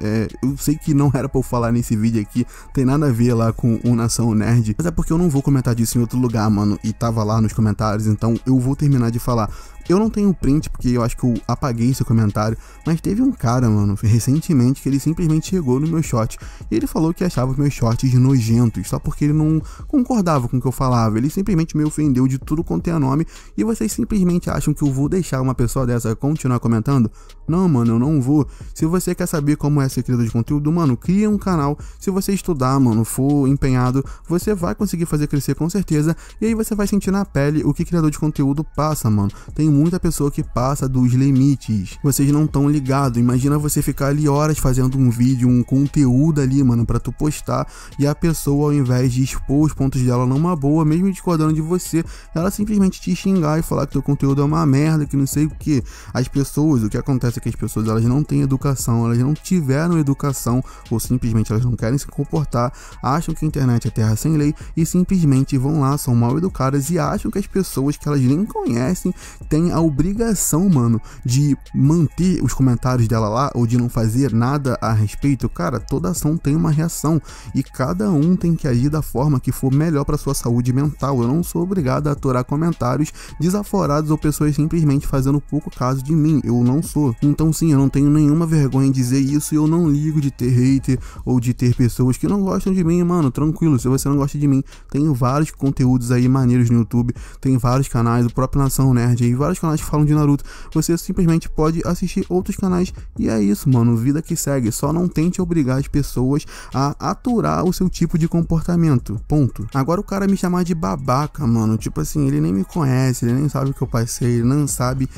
eu sei que não era pra eu falar nesse vídeo aqui, tem nada a ver lá com o Nação Nerd, mas é porque eu não vou comentar disso em outro lugar, mano, e tava lá nos comentários, então eu vou terminar de falar. Eu não tenho print porque eu acho que eu apaguei esse comentário, mas teve um cara, mano, recentemente que ele simplesmente chegou no meu short e ele falou que achava os meus shorts nojentos, só porque ele não concordava com o que eu falava. Ele simplesmente me ofendeu de tudo quanto é nome e vocês simplesmente acham que eu vou deixar uma pessoa dessa continuar comentando? Não, mano, eu não vou. Se você quer saber como é ser criador de conteúdo, mano, cria um canal. Se você estudar, mano, for empenhado, você vai conseguir fazer crescer com certeza e aí você vai sentir na pele o que criador de conteúdo passa, mano. Tem muita pessoa que passa dos limites. Vocês não estão ligados. Imagina você ficar ali horas fazendo um vídeo, um conteúdo ali, mano, pra tu postar e a pessoa, ao invés de expor os pontos dela numa boa, mesmo discordando de você, ela simplesmente te xingar e falar que teu conteúdo é uma merda, que não sei o que. As pessoas, o que acontece é que as pessoas, elas não têm educação, elas não tiveram educação ou simplesmente elas não querem se comportar, acham que a internet é terra sem lei e simplesmente vão lá, são mal educadas e acham que as pessoas que elas nem conhecem têm a obrigação, mano, de manter os comentários dela lá ou de não fazer nada a respeito. Cara, toda ação tem uma reação e cada um tem que agir da forma que for melhor para sua saúde mental. Eu não sou obrigado a atorar comentários desaforados ou pessoas simplesmente fazendo pouco caso de mim. Eu não sou. Então sim, eu não tenho nenhuma vergonha em dizer isso e eu não ligo de ter hater ou de ter pessoas que não gostam de mim, mano, tranquilo. Se você não gosta de mim, tenho vários conteúdos aí maneiros no YouTube, tem vários canais, o próprio Nação Nerd aí, vários canais que falam de Naruto. Você simplesmente pode assistir outros canais e é isso, mano, vida que segue. Só não tente obrigar as pessoas a aturar o seu tipo de comportamento, ponto. Agora o cara me chamar de babaca, mano, tipo assim, ele nem me conhece, ele nem sabe o que eu passei, ele não sabe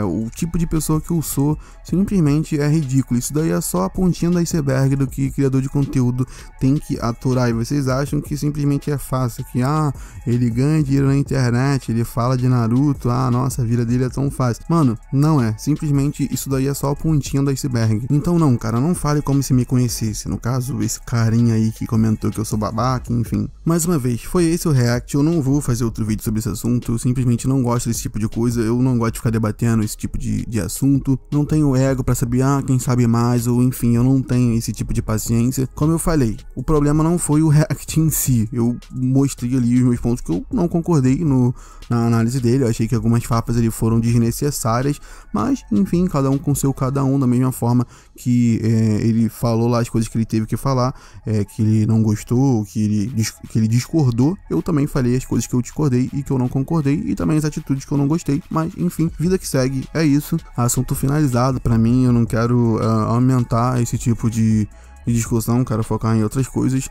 o tipo de pessoa que eu sou, simplesmente é ridículo. Isso daí é só a pontinha do iceberg do que criador de conteúdo tem que aturar. E vocês acham que simplesmente é fácil, que ele ganha dinheiro na internet, ele fala de Naruto, nossa, a vida dele é tão fácil. Mano, não é, simplesmente isso daí é só a pontinha do iceberg. Então não, cara, não fale como se me conhecesse, no caso, esse carinha aí que comentou que eu sou babaca, enfim. Mais uma vez, foi esse o react, eu não vou fazer outro vídeo sobre esse assunto, eu simplesmente não gosto desse tipo de coisa, eu não gosto de ficar debatendo esse tipo de assunto, não tenho ego pra saber, quem sabe mais, ou enfim, eu não tenho esse tipo de paciência. Como eu falei, o problema não foi o react em si, eu mostrei ali os meus pontos que eu não concordei na análise dele, eu achei que algumas farpas ali foram desnecessárias, mas enfim, cada um com seu cada um, da mesma forma que ele falou lá as coisas que ele teve que falar, que ele não gostou, que ele discordou, eu também falei as coisas que eu discordei e que eu não concordei, e também as atitudes que eu não gostei, mas enfim, vida que segue, é isso, assunto finalizado pra mim, eu não quero aumentar esse tipo de discussão, quero focar em outras coisas.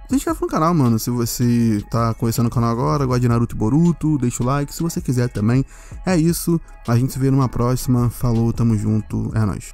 Se inscreve no canal, mano, se você tá conhecendo o canal agora, gosta de Naruto e Boruto, deixa o like, se você quiser também. É isso, a gente se vê numa próxima, falou, tamo junto, é nóis.